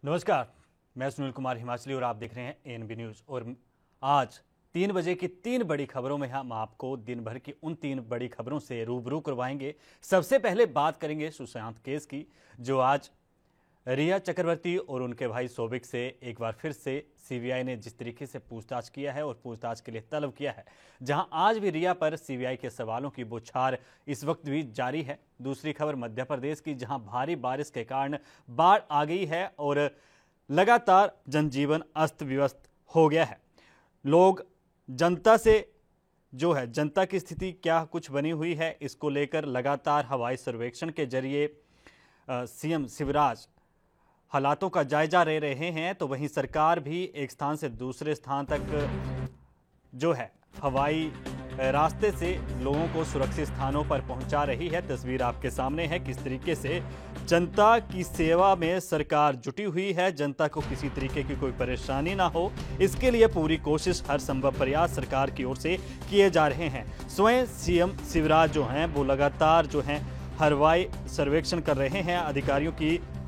नमस्कार, मैं सुनील कुमार हिमाचली और आप देख रहे हैं एएनबी न्यूज। और आज 3 बजे की 3 बड़ी खबरों में हम आपको दिन भर की उन 3 बड़ी खबरों से रूबरू करवाएंगे। सबसे पहले बात करेंगे सुशांत केस की, जो आज रिया चक्रवर्ती और उनके भाई शोभिक से एक बार फिर से सीबीआई ने जिस तरीके से पूछताछ किया है और पूछताछ के लिए तलब किया है, जहां आज भी रिया पर सीबीआई के सवालों की बौछार इस वक्त भी जारी है। दूसरी खबर मध्य प्रदेश की, जहां भारी बारिश के कारण बाढ़ आ गई है और लगातार जनजीवन अस्त व्यस्त हो गया है। लोग जनता से जो है जनता की स्थिति क्या कुछ बनी हुई है, इसको लेकर लगातार हवाई सर्वेक्षण के जरिए सीएम शिवराज हालातों का जायजा ले रहे हैं, तो वहीं सरकार भी एक स्थान से दूसरे स्थान तक जो है हवाई रास्ते से लोगों को सुरक्षित स्थानों पर पहुंचा रही है। तस्वीर आपके सामने है किस तरीके से जनता की सेवा में सरकार जुटी हुई है। जनता को किसी तरीके की कोई परेशानी ना हो, इसके लिए पूरी कोशिश, हर संभव प्रयास सरकार की ओर से किए जा रहे हैं। स्वयं सीएम शिवराज जो हैं वो लगातार जो हैं हवाई सर्वेक्षण कर रहे हैं।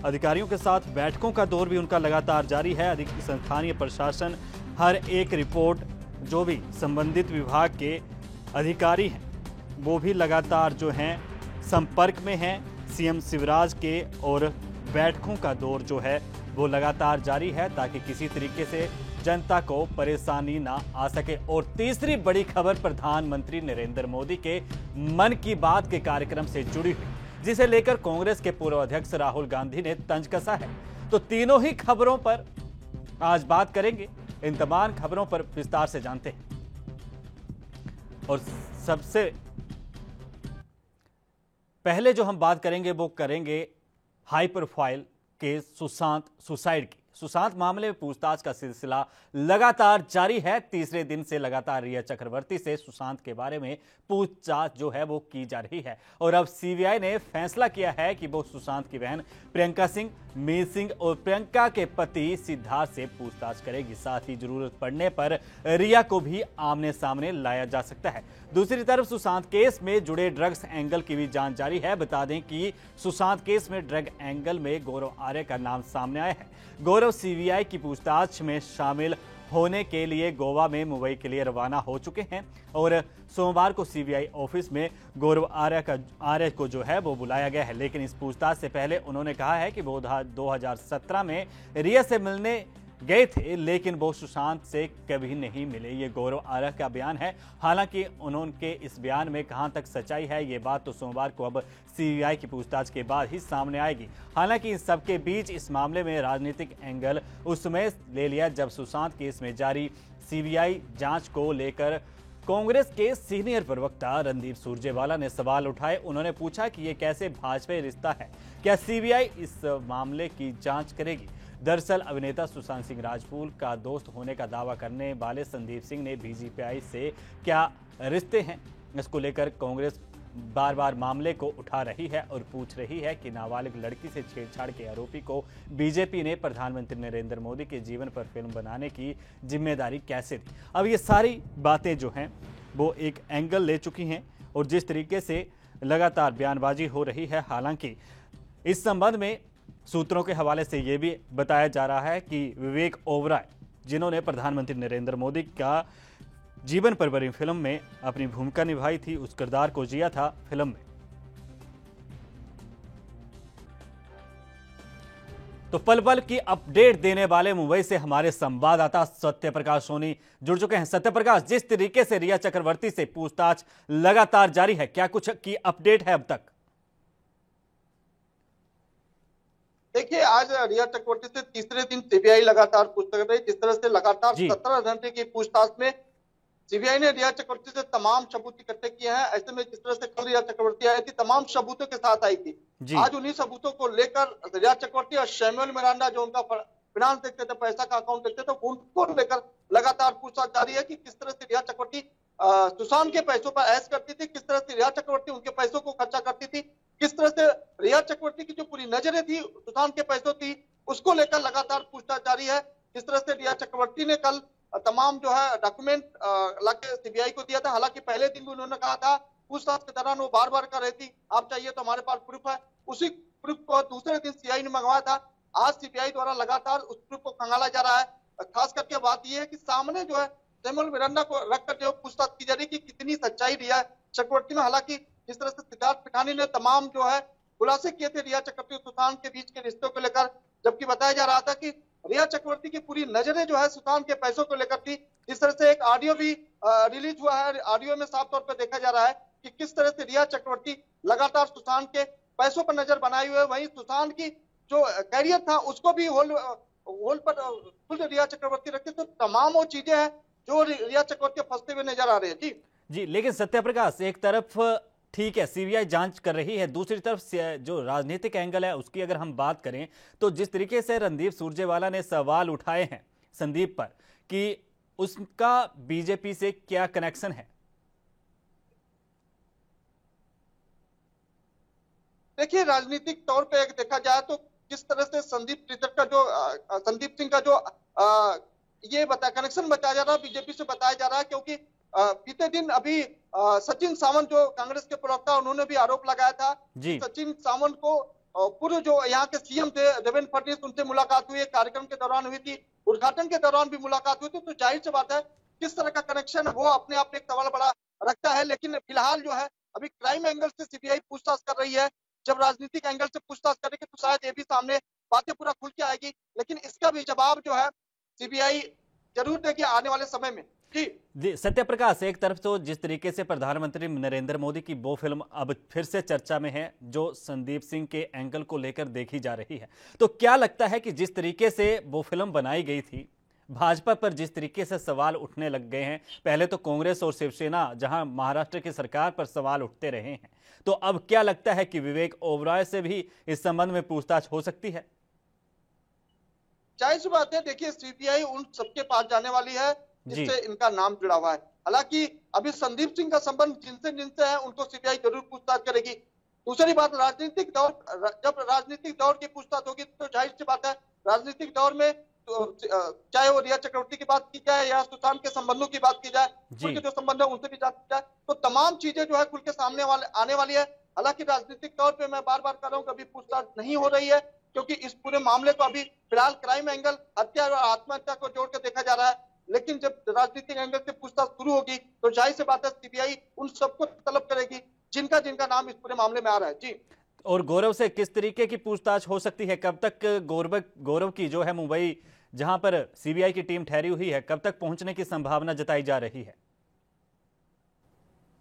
अधिकारियों के साथ बैठकों का दौर भी उनका लगातार जारी है। स्थानीय प्रशासन हर एक रिपोर्ट, जो भी संबंधित विभाग के अधिकारी हैं वो भी लगातार जो हैं संपर्क में हैं सीएम शिवराज के, और बैठकों का दौर जो है वो लगातार जारी है ताकि किसी तरीके से जनता को परेशानी ना आ सके। और तीसरी बड़ी खबर प्रधानमंत्री नरेंद्र मोदी के मन की बात के कार्यक्रम से जुड़ी हुई, जिसे लेकर कांग्रेस के पूर्व अध्यक्ष राहुल गांधी ने तंज कसा है। तो तीनों ही खबरों पर आज बात करेंगे, इन तमाम खबरों पर विस्तार से जानते हैं। और सबसे पहले जो हम बात करेंगे वो करेंगे high profile case Sushant suicide की। सुशांत मामले में पूछताछ का सिलसिला लगातार जारी है। तीसरे दिन से लगातार रिया चक्रवर्ती से सुशांत के बारे में पूछताछ जो है वो की जा रही है। और अब सीबीआई ने फैसला किया है कि वो सुशांत की बहन प्रियंका सिंह, मीर सिंह और प्रियंका के पति सिद्धार्थ से पूछताछ करेगी। साथ ही जरूरत पड़ने पर रिया को भी आमने सामने लाया जा सकता है। दूसरी तरफ सुशांत केस में जुड़े ड्रग्स एंगल की भी जांच जारी है। बता दें कि सुशांत केस में ड्रग एंगल में गौरव आर्य का नाम सामने आया है। गौरव सीबीआई की पूछताछ में शामिल होने के लिए गोवा में मुंबई के लिए रवाना हो चुके हैं और सोमवार को सीबीआई ऑफिस में गौरव आर्य को जो है वो बुलाया गया है। लेकिन इस पूछताछ से पहले उन्होंने कहा है कि वो 2017 में रिया से मिलने गए थे, लेकिन वो सुशांत से कभी नहीं मिले। ये गौरव आर्य का बयान है। हालांकि उन्होंने इस बयान में कहां तक सच्चाई है, ये बात तो सोमवार को अब सीबीआई की पूछताछ के बाद ही सामने आएगी। हालांकि इन सबके बीच इस मामले में राजनीतिक एंगल उस समय ले लिया जब सुशांत केस में जारी सीबीआई जांच को लेकर कांग्रेस के सीनियर प्रवक्ता रणदीप सुरजेवाला ने सवाल उठाए। उन्होंने पूछा कि ये कैसे भाजपा रिश्ता है, क्या सीबीआई इस मामले की जांच करेगी। दरअसल अभिनेता सुशांत सिंह राजपूत का दोस्त होने का दावा करने वाले संदीप सिंह ने बीजेपी से क्या रिश्ते हैं, इसको लेकर कांग्रेस बार बार मामले को उठा रही है और पूछ रही है कि नाबालिग लड़की से छेड़छाड़ के आरोपी को बीजेपी ने प्रधानमंत्री नरेंद्र मोदी के जीवन पर फिल्म बनाने की जिम्मेदारी कैसे दी। अब ये सारी बातें जो हैं वो एक एंगल ले चुकी हैं और जिस तरीके से लगातार बयानबाजी हो रही है। हालांकि इस संबंध में सूत्रों के हवाले से यह भी बताया जा रहा है कि विवेक ओबराय, जिन्होंने प्रधानमंत्री नरेंद्र मोदी का जीवन पर बनी फिल्म में अपनी भूमिका निभाई थी, उस किरदार को जिया था फिल्म में। तो पल पल की अपडेट देने वाले मुंबई से हमारे संवाददाता सत्य प्रकाश सोनी जुड़ चुके हैं। सत्य प्रकाश, जिस तरीके से रिया चक्रवर्ती से पूछताछ लगातार जारी है, क्या कुछ की अपडेट है अब तक? देखिए, आज रिया चक्रवर्ती से तीसरे दिन सीबीआई लगातार पूछताछ कर रही है। जिस तरह से लगातार 17 घंटे की पूछताछ में सीबीआई ने रिया चक्रवर्ती से तमाम सबूत इकट्ठे किए हैं। ऐसे में जिस तरह से कल रिया चक्रवर्ती आई थी, तमाम सबूतों के साथ आई थी, आज उन्हीं सबूतों को लेकर रिया चक्रवर्ती और शैमुअल मिरांडा, जो उनका फाइनेंस देखते थे, पैसा का अकाउंट देखते थे, उनको लेकर लगातार पूछताछ जारी है कि किस तरह से रिया चक्रवर्ती सुशांत के पैसों पर ऐश करती थी, किस तरह से रिया चक्रवर्ती उनके पैसों को खर्चा करती थी, किस तरह से रिया चक्रवर्ती की जो पूरी नजरें थी सुशांत के पैसों थी, उसको लेकर लगातार पूछताछ जारी है। जिस तरह से रिया चक्रवर्ती ने कल तमाम जो है डॉक्यूमेंट लाके सीबीआई को दिया था। हालांकि पहले दिन भी उन्होंने कहा था, पूछताछ के दौरान वो बार बार कर रही थी, आप चाहिए तो हमारे पास प्रूफ है। उसी प्रूफ को दूसरे दिन सीआई ने मंगवाया था। आज सीबीआई द्वारा लगातार उस ग्रुप को खंगाला जा रहा है। खास करके बात यह है कि सामने जो है सेमुअल मिरांडा को रखकर जो पूछताछ की जा रही है कि कितनी सच्चाई रिया चक्रवर्ती में। हालांकि जिस तरह से सिद्धार्थ पिठानी ने तमाम जो है खुलासे किए थे रिया चक्रवर्ती और सुशांत के बीच के रिश्तों को लेकर, जबकि बताया जा रहा था कि रिया चक्रवर्ती की पूरी नजरें जो है सुशांत के पैसों को लेकर थी। इस तरह से एक ऑडियो भी रिलीज हुआ है। ऑडियो में साफ तौर पर देखा जा रहा है कि किस तरह से रिया चक्रवर्ती लगातार सुशांत के पैसों पर नजर बनाए हुए, वहीं सुशांत की जो कैरियर था उसको भी होल्ड पर खुद रिया चक्रवर्ती रखती। तो तमाम वो चीजें हैं जो रिया चक्रवर्ती फंसते हुए नजर आ रहे हैं। जी, लेकिन सत्यप्रकाश, एक तरफ ठीक है सीबीआई जांच कर रही है, दूसरी तरफ जो राजनीतिक एंगल है उसकी अगर हम बात करें तो जिस तरीके से रणदीप सुरजेवाला ने सवाल उठाए हैं संदीप पर कि उसका बीजेपी से क्या कनेक्शन है। देखिए, राजनीतिक तौर पे एक देखा जाए तो किस तरह से संदीप सिंह का जो ये कनेक्शन बताया जा रहा है बीजेपी से बताया जा रहा है, क्योंकि बीते दिन अभी सचिन सावंत जो कांग्रेस के प्रवक्ता उन्होंने भी आरोप लगाया था कि सचिन सावंत को पूर्व जो यहाँ के सीएम थे देवेंद्र फडणवीस उनसे मुलाकात हुई, कार्यक्रम के दौरान हुई थी, उद्घाटन के दौरान भी मुलाकात हुई थी। तो जाहिर सी बात है किस तरह का कनेक्शन वो अपने आप में एक सवाल बड़ा रखता है। लेकिन फिलहाल जो है अभी क्राइम एंगल से सीबीआई पूछताछ कर रही है। जब राजनीतिक एंगल से पूछताछ करेगी तो शायद ये भी सामने बातें पूरा खुल के आएगी, लेकिन इसका भी जवाब जो है सीबीआई जरूर देगी आने वाले समय में। जी सत्यप्रकाश, एक तरफ तो जिस तरीके से प्रधानमंत्री नरेंद्र मोदी की वो फिल्म अब फिर से चर्चा में है जो संदीप सिंह के एंगल को लेकर देखी जा रही है, तो क्या लगता है कि जिस तरीके से वो फिल्म बनाई गई थी, भाजपा पर जिस तरीके से सवाल उठने लग गए हैं, पहले तो कांग्रेस और शिवसेना जहां महाराष्ट्र की सरकार पर सवाल उठते रहे हैं, तो अब क्या लगता है कि विवेक ओबरॉय से भी इस संबंध में पूछताछ हो सकती है? जाहिर सी बात है, देखिए सीबीआई उन सबके पास जाने वाली है जिससे इनका नाम जुड़ा हुआ है। हालांकि अभी संदीप सिंह का संबंध जिनसे है उनको सीबीआई जरूर पूछताछ करेगी। दूसरी बात, जब राजनीतिक दौर की पूछताछ होगी तो जाहिर सी बात है राजनीतिक दौर में चाहे वो रिया चक्रवर्ती की बात की जाए या सुशांत के संबंधों की बात की जाए, उनके जो संबंध है उनसे भी जांच की जाए, तो तमाम चीजें जो है खुल के सामने आने वाली है। हालांकि राजनीतिक तौर पे मैं बार बार कर रहा हूँ कभी पूछताछ नहीं हो रही है, क्योंकि इस पूरे मामले को अभी फिलहाल क्राइम एंगल, हत्या और आत्महत्या को जोड़कर देखा जा रहा है। लेकिन जब राजनीतिक एंगल से पूछताछ शुरू होगी तो जाहिर सी बात है सीबीआई उन सबको तलब करेगी जिनका नाम इस पूरे मामले में आ रहा है। जी, और गौरव से किस तरीके की पूछताछ हो सकती है? कब तक गौरव की जो है मुंबई जहां पर सीबीआई की टीम ठहरी हुई है, कब तक पहुंचने की संभावना जताई जा रही है?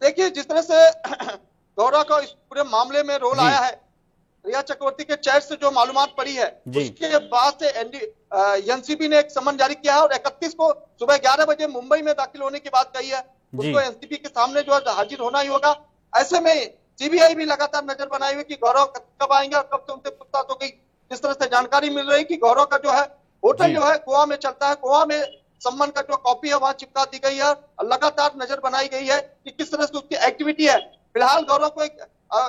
देखिए, जिस तरह से गौरव का इस पूरे मामले में रोल आया है, रिया चक्रवर्ती के चैट से जो मालूमात पड़ी है उसके बाद से एनसीबी ने एक समन जारी किया है और 31 को सुबह 11 बजे मुंबई में दाखिल होने की बात कही है। उसको एनसीबी के सामने जो है हाजिर होना ही होगा। ऐसे में सीबीआई भी लगातार नजर बनाई हुई कि गौरव कब आएंगे और कब से उनसे पूछताछ हो गई। जिस तरह से जानकारी मिल रही कि गौरव का जो है होटल जो है गोवा में चलता है, गोवा में सम्मान का जो कॉपी है वहां चिपका दी गई है। लगातार नजर बनाई गई है कि किस तरह से उसकी एक्टिविटी है। फिलहाल गौरव को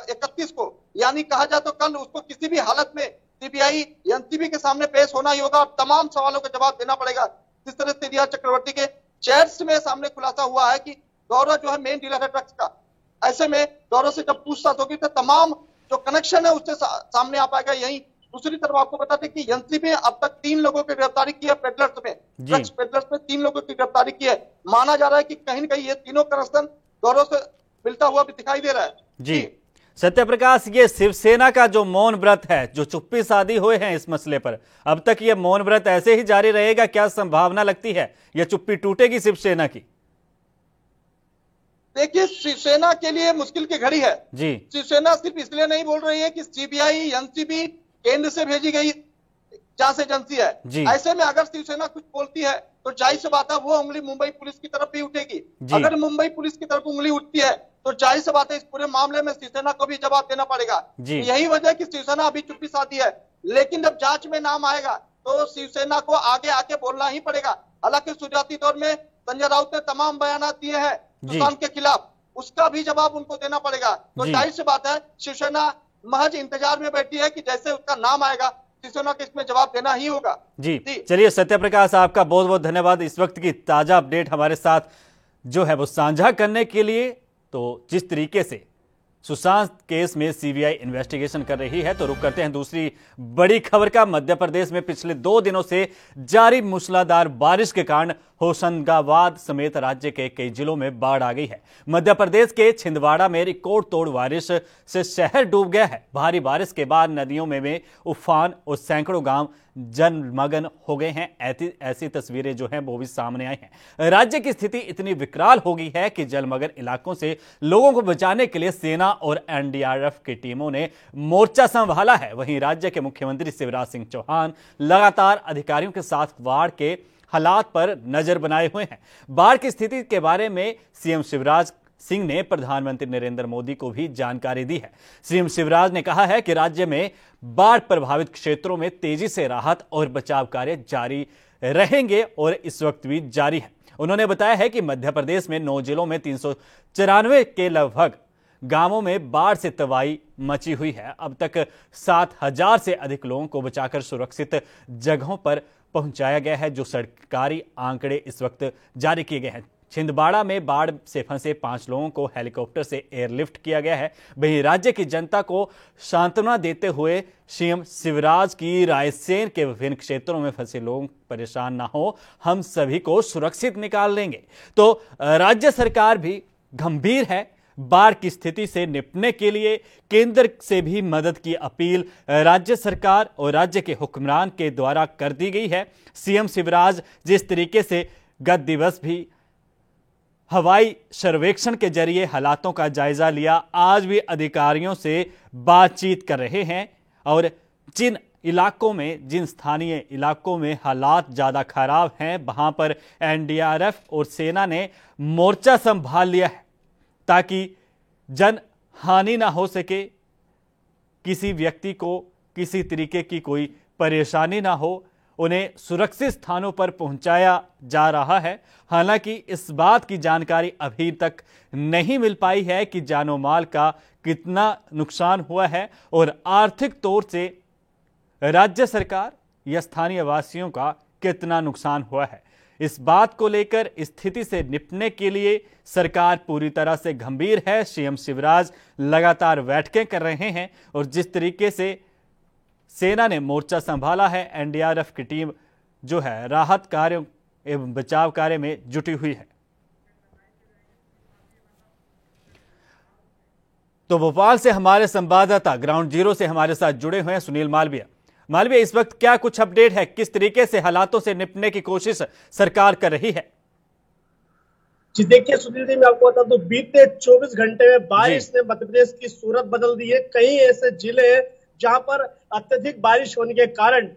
31 को यानी कहा जाए तो कल उसको किसी भी हालत में सीबीआई एनसीबी के सामने पेश होना ही होगा और तमाम सवालों का जवाब देना पड़ेगा। जिस तरह से रिया चक्रवर्ती के चैट्स में सामने खुलासा हुआ है कि गौरव जो है मेन डीलर है ड्रग्स का। ऐसे में गौरव से जब पूछताछ होगी तो तमाम जो कनेक्शन है उससे सामने आ पाएगा। यही दूसरी तरफ आपको बता दें कि एनसीबी अब तक 3 लोगों की गिरफ्तारी की है पेडलर्स में, ड्रग्स पेडलर्स में 3 लोगों की गिरफ्तारी की है। माना जा रहा है कि कहीं न कहीं ये तीनों कनेक्शन गौरव से मिलता हुआ भी दिखाई दे रहा है। जी सत्यप्रकाश, ये शिवसेना का जो मौन व्रत है, जो चुप्पी साधी हुए हैं इस मसले पर, अब तक ये मौन व्रत ऐसे ही जारी रहेगा? क्या संभावना लगती है यह चुप्पी टूटेगी शिवसेना की? देखिए, शिवसेना के लिए मुश्किल की घड़ी है। जी, शिवसेना सिर्फ इसलिए नहीं बोल रही है कि सीबीआई एनसीबी केंद्र से भेजी गई जांच एजेंसी है। ऐसे में अगर शिवसेना कुछ बोलती है तो जाहिर सी बात है वो उंगली मुंबई पुलिस की तरफ भी उठेगी। अगर मुंबई पुलिस की तरफ उंगली उठती है तो जाहिर सी बात है इस पूरे मामले में शिवसेना को भी जवाब देना पड़ेगा। यही वजह कि शिवसेना अभी चुप्पी साधी है, लेकिन जब जांच में नाम आएगा तो शिवसेना को आगे आके बोलना ही पड़ेगा। हालांकि शुरुआती दौर में संजय राउत ने तमाम बयान दिए हैं सुशांत के खिलाफ, उसका भी जवाब उनको देना पड़ेगा। तो जाहिर सी बात है शिवसेना महज इंतजार में बैठी है कि जैसे उसका नाम आएगा शिवसेना को इसमें जवाब देना ही होगा। जी चलिए सत्यप्रकाश, आपका बहुत बहुत धन्यवाद इस वक्त की ताजा अपडेट हमारे साथ जो है वो साझा करने के लिए। तो जिस तरीके से सुशांत केस में सीबीआई इन्वेस्टिगेशन कर रही है। तो रुक करते हैं दूसरी बड़ी खबर का। मध्य प्रदेश में पिछले 2 दिनों से जारी मूसलाधार बारिश के कारण होशंगाबाद समेत राज्य के कई जिलों में बाढ़ आ गई है। मध्य प्रदेश के छिंदवाड़ा में रिकॉर्ड तोड़ बारिश से शहर डूब गया है। भारी बारिश के बाद नदियों में उफान और सैकड़ों गांव जलमग्न हो गए हैं। ऐसी तस्वीरें जो हैं वो भी सामने आई हैं। राज्य की स्थिति इतनी विकराल हो गई है कि जलमग्न इलाकों से लोगों को बचाने के लिए सेना और एनडीआरएफ की टीमों ने मोर्चा संभाला है। वहीं राज्य के मुख्यमंत्री शिवराज सिंह चौहान लगातार अधिकारियों के साथ बाढ़ के हालात पर नजर बनाए हुए हैं। बाढ़ की स्थिति के बारे में सीएम शिवराज सिंह ने प्रधानमंत्री नरेंद्र मोदी को भी जानकारी दी है। सीएम शिवराज ने कहा है कि राज्य में बाढ़ प्रभावित क्षेत्रों में तेजी से राहत और बचाव कार्य जारी रहेंगे और इस वक्त भी जारी है। उन्होंने बताया है कि मध्य प्रदेश में 9 जिलों में 394 के लगभग गांवों में बाढ़ से तबाही मची हुई है। अब तक 7,000 से अधिक लोगों को बचाकर सुरक्षित जगहों पर पहुंचाया गया है। जो सरकारी आंकड़े इस वक्त जारी किए गए हैं। छिंदवाड़ा में बाढ़ से फंसे 5 लोगों को हेलीकॉप्टर से एयरलिफ्ट किया गया है। वहीं राज्य की जनता को सांत्वना देते हुए सीएम शिवराज की रायसेन के विभिन्न क्षेत्रों में फंसे लोग परेशान ना हो, हम सभी को सुरक्षित निकाल लेंगे। तो राज्य सरकार भी गंभीर है। बाढ़ की स्थिति से निपटने के लिए केंद्र से भी मदद की अपील राज्य सरकार और राज्य के हुक्मरान के द्वारा कर दी गई है। सीएम शिवराज जिस तरीके से गत दिवस भी हवाई सर्वेक्षण के जरिए हालातों का जायजा लिया, आज भी अधिकारियों से बातचीत कर रहे हैं और जिन इलाकों में, जिन स्थानीय इलाकों में हालात ज्यादा खराब हैं, वहां पर एनडीआरएफ और सेना ने मोर्चा संभाल लिया है ताकि जन हानि ना हो सके, किसी व्यक्ति को किसी तरीके की कोई परेशानी ना हो, उन्हें सुरक्षित स्थानों पर पहुंचाया जा रहा है। हालांकि इस बात की जानकारी अभी तक नहीं मिल पाई है कि जानो माल का कितना नुकसान हुआ है और आर्थिक तौर से राज्य सरकार या स्थानीय वासियों का कितना नुकसान हुआ है। इस बात को लेकर स्थिति से निपटने के लिए सरकार पूरी तरह से गंभीर है। सीएम शिवराज लगातार बैठकें कर रहे हैं और जिस तरीके से सेना ने मोर्चा संभाला है, एनडीआरएफ की टीम जो है राहत कार्य एवं बचाव कार्य में जुटी हुई है। तो भोपाल से हमारे संवाददाता ग्राउंड जीरो से हमारे साथ जुड़े हुए हैं सुनील मालविया। मालविया, इस वक्त क्या कुछ अपडेट है, किस तरीके से हालातों से निपटने की कोशिश सरकार कर रही है? जी देखिए सुनील जी, मैं आपको बता दूं, बीते 24 घंटे में बारिश ने मध्य प्रदेश की सूरत बदल दी है। कई ऐसे जिले हैं जहां पर अत्यधिक बारिश होने के कारण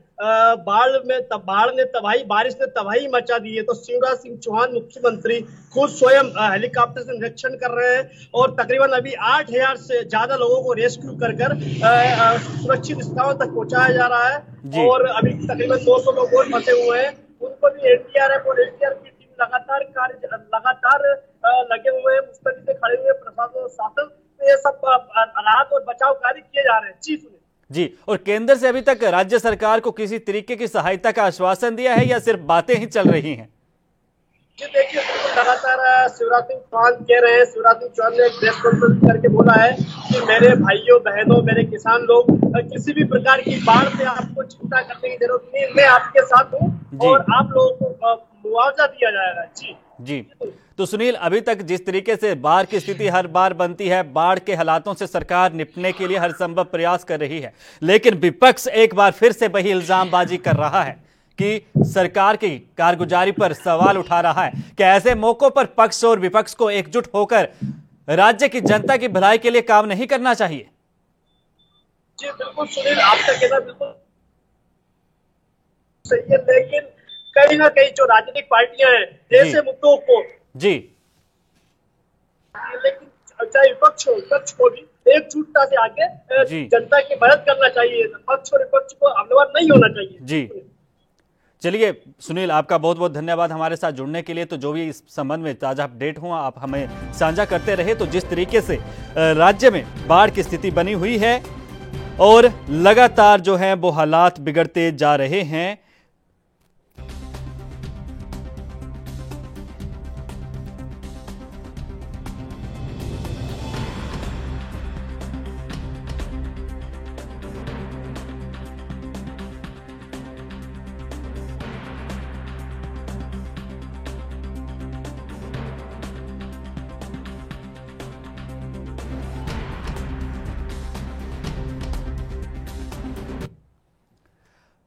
बारिश ने तबाही मचा दी है। तो शिवराज सिंह चौहान मुख्यमंत्री खुद स्वयं हेलीकॉप्टर से निरीक्षण कर रहे हैं और तकरीबन अभी 8,000 से ज्यादा लोगों को रेस्क्यू कर सुरक्षित स्थानों तक पहुंचाया जा रहा है और अभी तकरीबन 200 लोग और फंसे हुए हैं। उनको भी एनडीआरएफ और एसडीआरएफ की टीम लगातार लगे हुए हैं, मुस्तैदी से खड़े हुए प्रशासन और शासन। तो ये सब राहत और बचाव कार्य किए जा रहे हैं। जी सुनिए जी, और केंद्र से अभी तक राज्य सरकार को किसी तरीके की सहायता का आश्वासन दिया है या सिर्फ बातें ही चल रही हैं? जी देखिए, लगातार शिवराज सिंह चौहान कह रहे हैं, शिवराज सिंह चौहान ने एक प्रेस कॉन्फ्रेंस करके बोला है कि मेरे भाइयों बहनों, मेरे किसान लोग, किसी भी प्रकार की बाढ़ से आपको चिंता करने की जरूरत नहीं, मैं आपके साथ हूँ और आप लोगों को मुआवजा दिया जाएगा। जी। तो सुनील, अभी तक जिस तरीके से बाढ़ की स्थिति हर बार बनती है, बाढ़ के हालातों से सरकार निपटने के लिए हर संभव प्रयास कर रही है, लेकिन विपक्ष एक बार फिर से वही इल्जामबाजी कर रहा है कि सरकार की कारगुजारी पर सवाल उठा रहा है। क्या ऐसे मौकों पर पक्ष और विपक्ष को एकजुट होकर राज्य की जनता की भलाई के लिए काम नहीं करना चाहिए? जी बिल्कुल सुनील, आपका कहना बिल्कुल सही है, लेकिन कहीं ना कहीं जो राजनीतिक पार्टियां हैं ऐसे मुद्दों को लेकिन चाहे विपक्ष को भी एकजुटता से आगे जनता की मदद करना चाहिए। पक्ष और विपक्ष को हमलावर नहीं होना चाहिए। जी चलिए सुनील, आपका बहुत बहुत धन्यवाद हमारे साथ जुड़ने के लिए। तो जो भी इस संबंध में ताजा अपडेट हुआ आप हमें साझा करते रहे। तो जिस तरीके से राज्य में बाढ़ की स्थिति बनी हुई है और लगातार जो है वो हालात बिगड़ते जा रहे हैं।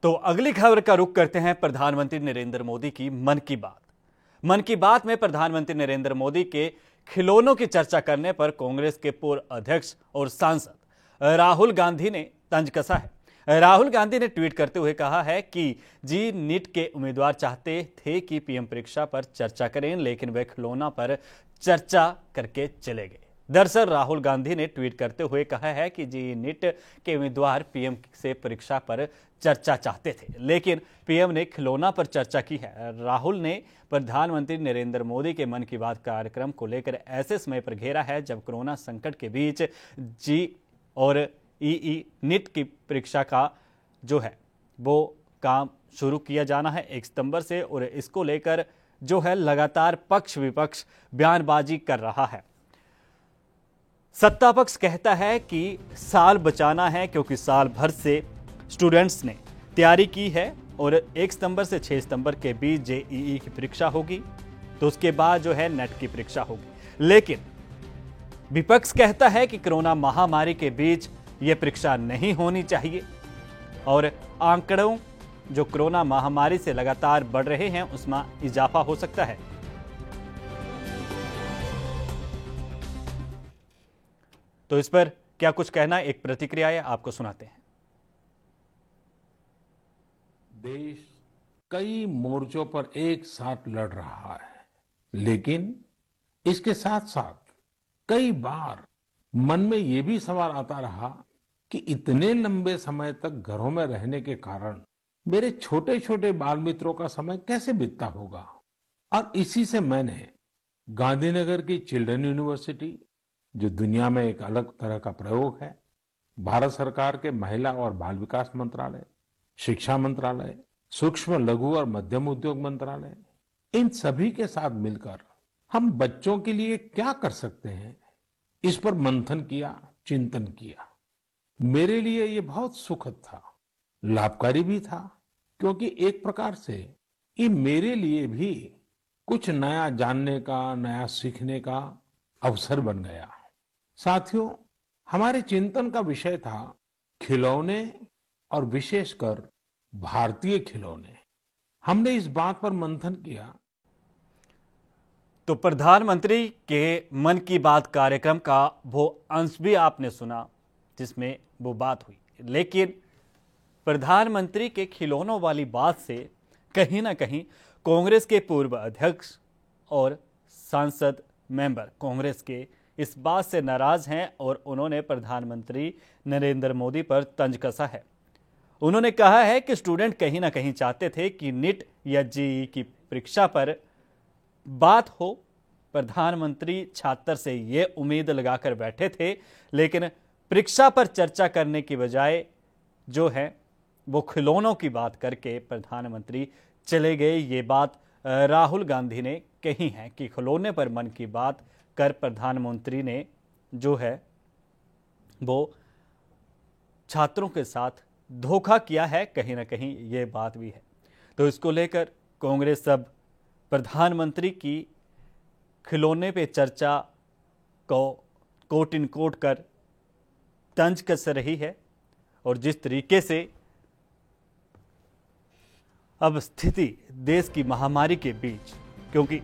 तो अगली खबर का रुख करते हैं प्रधानमंत्री नरेंद्र मोदी की मन की बात। मन की बात में प्रधानमंत्री नरेंद्र मोदी के खिलौनों की चर्चा करने पर कांग्रेस के पूर्व अध्यक्ष और सांसद राहुल गांधी ने तंज कसा है। राहुल गांधी ने ट्वीट करते हुए कहा है कि जी नीट के उम्मीदवार चाहते थे कि पीएम परीक्षा पर चर्चा करें, लेकिन वे खिलौना पर चर्चा करके चले गए। दरअसल राहुल गांधी ने ट्वीट करते हुए कहा है कि जी नीट के उम्मीदवार पीएम से परीक्षा पर चर्चा चाहते थे, लेकिन पीएम ने खिलौना पर चर्चा की है। राहुल ने प्रधानमंत्री नरेंद्र मोदी के मन की बात कार्यक्रम को लेकर ऐसे समय पर घेरा है जब कोरोना संकट के बीच जी और ई नीट की परीक्षा का जो है वो काम शुरू किया जाना है 1 सितंबर से, और इसको लेकर जो है लगातार पक्ष विपक्ष बयानबाजी कर रहा है। सत्ता पक्ष कहता है कि साल बचाना है क्योंकि साल भर से स्टूडेंट्स ने तैयारी की है और 1 सितंबर से 6 सितंबर के बीच जेईई की परीक्षा होगी, तो उसके बाद जो है नेट की परीक्षा होगी। लेकिन विपक्ष कहता है कि कोरोना महामारी के बीच यह परीक्षा नहीं होनी चाहिए और आंकड़ों जो कोरोना महामारी से लगातार बढ़ रहे हैं उसमें इजाफा हो सकता है। तो इस पर क्या कुछ कहना, एक प्रतिक्रिया है, आपको सुनाते हैं। देश कई मोर्चों पर एक साथ लड़ रहा है, लेकिन इसके साथ साथ कई बार मन में यह भी सवाल आता रहा कि इतने लंबे समय तक घरों में रहने के कारण मेरे छोटे छोटे बाल मित्रों का समय कैसे बीतता होगा। और इसी से मैंने गांधीनगर की चिल्ड्रन यूनिवर्सिटी, जो दुनिया में एक अलग तरह का प्रयोग है, भारत सरकार के महिला और बाल विकास मंत्रालय, शिक्षा मंत्रालय, सूक्ष्म लघु और मध्यम उद्योग मंत्रालय, इन सभी के साथ मिलकर हम बच्चों के लिए क्या कर सकते हैं, इस पर मंथन किया, चिंतन किया। मेरे लिए ये बहुत सुखद था, लाभकारी भी था, क्योंकि एक प्रकार से ये मेरे लिए भी कुछ नया जानने का, नया सीखने का अवसर बन गया। साथियों, हमारे चिंतन का विषय था खिलौने और विशेषकर भारतीय खिलौने। हमने इस बात पर मंथन किया। तो प्रधानमंत्री के मन की बात कार्यक्रम का वो अंश भी आपने सुना जिसमें वो बात हुई, लेकिन प्रधानमंत्री के खिलौनों वाली बात से कहीं ना कहीं कांग्रेस के पूर्व अध्यक्ष और सांसद मेंबर कांग्रेस के इस बात से नाराज हैं और उन्होंने प्रधानमंत्री नरेंद्र मोदी पर तंज कसा है। उन्होंने कहा है कि स्टूडेंट कहीं ना कहीं चाहते थे कि नीट या जेईई की परीक्षा पर बात हो। प्रधानमंत्री छात्र से ये उम्मीद लगाकर बैठे थे, लेकिन परीक्षा पर चर्चा करने की बजाय जो है वो खिलौनों की बात करके प्रधानमंत्री चले गए। ये बात राहुल गांधी ने कही है कि खिलौने पर मन की बात कर प्रधानमंत्री ने जो है वो छात्रों के साथ धोखा किया है, कहीं ना कहीं ये बात भी है। तो इसको लेकर कांग्रेस अब प्रधानमंत्री की खिलौने पे चर्चा को कोट इन कोट कर तंज कस रही है, और जिस तरीके से अब स्थिति देश की महामारी के बीच, क्योंकि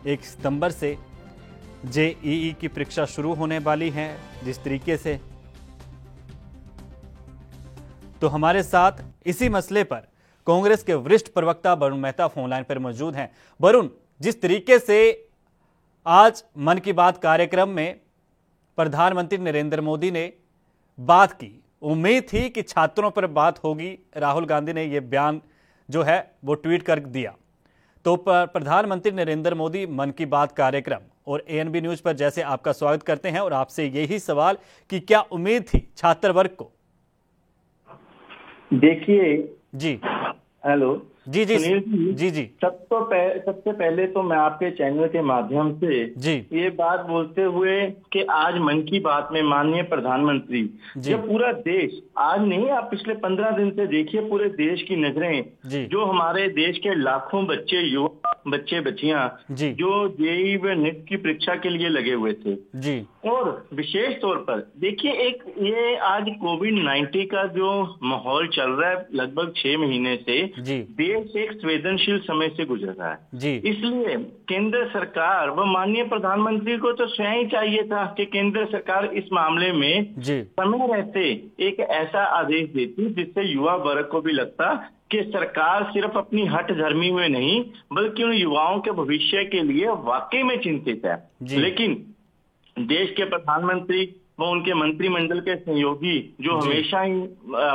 1 सितंबर से जेईई की परीक्षा शुरू होने वाली है, जिस तरीके से, तो हमारे साथ इसी मसले पर कांग्रेस के वरिष्ठ प्रवक्ता वरुण मेहता फोन लाइन पर मौजूद हैं। वरुण, जिस तरीके से आज मन की बात कार्यक्रम में प्रधानमंत्री नरेंद्र मोदी ने बात की, उम्मीद थी कि छात्रों पर बात होगी। राहुल गांधी ने यह बयान जो है वो ट्वीट कर दिया। तो प्रधानमंत्री नरेंद्र मोदी मन की बात कार्यक्रम और एएनबी न्यूज पर जैसे आपका स्वागत करते हैं, और आपसे यही सवाल कि क्या उम्मीद थी छात्र वर्ग को? देखिए जी, हेलो जी जी जी जी सबसे पहले तो मैं आपके चैनल के माध्यम से जी ये बात बोलते हुए कि आज मन की बात में माननीय प्रधानमंत्री, जब पूरा देश, आज नहीं आप पिछले 15 दिन से देखिए, पूरे देश की नजरें जो हमारे देश के लाखों बच्चे युवा बच्चे बच्चियां जी जो जेईई व नीट की परीक्षा के लिए लगे हुए थे जी और विशेष तौर पर देखिए एक ये आज कोविड-19 का जो माहौल चल रहा है लगभग 6 महीने से जी देश एक संवेदनशील समय से गुजर रहा है। जी इसलिए केंद्र सरकार व माननीय प्रधानमंत्री को तो स्वयं ही चाहिए था कि केंद्र सरकार इस मामले में जी समय रहते एक ऐसा आदेश देती जिससे युवा वर्ग को भी लगता कि सरकार सिर्फ अपनी हठ धर्मी में नहीं बल्कि उन युवाओं के भविष्य के लिए वाकई में चिंतित है। जी। लेकिन देश के प्रधानमंत्री व उनके मंत्रिमंडल के सहयोगी जो जी। हमेशा ही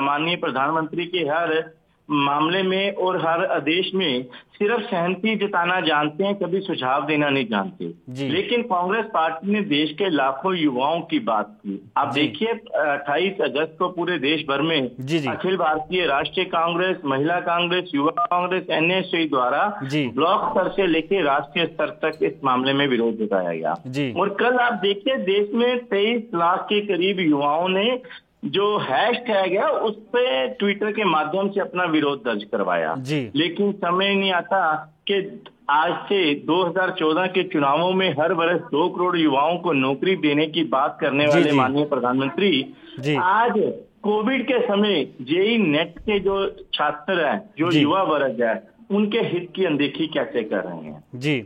माननीय प्रधानमंत्री के हर मामले में और हर आदेश में सिर्फ सहमति जताना जानते हैं, कभी सुझाव देना नहीं जानते। जी। लेकिन कांग्रेस पार्टी ने देश के लाखों युवाओं की बात की। आप जी। देखिए 28 अगस्त को पूरे देश भर में जी जी अखिल भारतीय राष्ट्रीय कांग्रेस, महिला कांग्रेस, युवा कांग्रेस, एनएसयू द्वारा जी ब्लॉक स्तर से लेकर राष्ट्रीय स्तर तक इस मामले में विरोध जताया गया। जी और कल आप देखिए देश में 23 लाख के करीब युवाओं ने जो हैशटैग है उस पे ट्विटर के माध्यम से अपना विरोध दर्ज करवाया। जी। लेकिन समय नहीं आता कि आज से 2014 के चुनावों में हर वर्ष 2 करोड़ युवाओं को नौकरी देने की बात करने जी, वाले जी। माननीय प्रधानमंत्री जी। आज कोविड के समय जेईई नेट के जो छात्र हैं, जो जी। युवा वर्ग है, उनके हित की अनदेखी कैसे कर रहे हैं। जी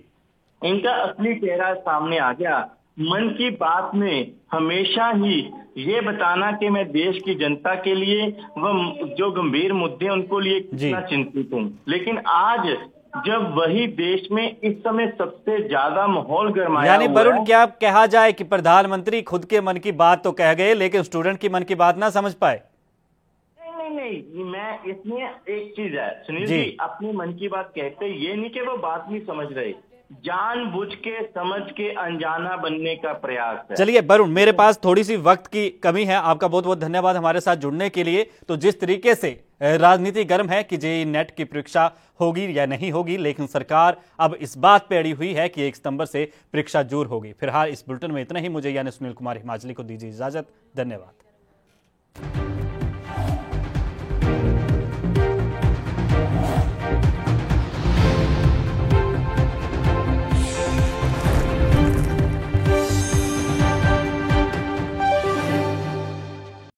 इनका असली चेहरा सामने आ गया। मन की बात में हमेशा ही ये बताना कि मैं देश की जनता के लिए व जो गंभीर मुद्दे उनको लिए कितना चिंतित हूँ, लेकिन आज जब वही देश में इस समय सबसे ज्यादा माहौल गरमाया यानी हुआ वरुण है, क्या कहा जाए कि प्रधानमंत्री खुद के मन की बात तो कह गए लेकिन स्टूडेंट की मन की बात ना समझ पाए। नहीं, मैं इसमें एक चीज है सुनील जी। जी, अपने मन की बात कहते ये नहीं कि वो बात नहीं समझ रहे, जानबूझ के समझ के अनजाना बनने का प्रयास है। चलिए वरुण, मेरे पास थोड़ी सी वक्त की कमी है, आपका बहुत बहुत धन्यवाद हमारे साथ जुड़ने के लिए। तो जिस तरीके से राजनीति गर्म है कि जेईई नेट की परीक्षा होगी या नहीं होगी, लेकिन सरकार अब इस बात पे अड़ी हुई है कि 1 सितंबर से परीक्षा जरूर होगी। फिलहाल इस बुलेटिन में इतना ही। मुझे यानी सुनील कुमार हिमाचली को दीजिए इजाजत। धन्यवाद।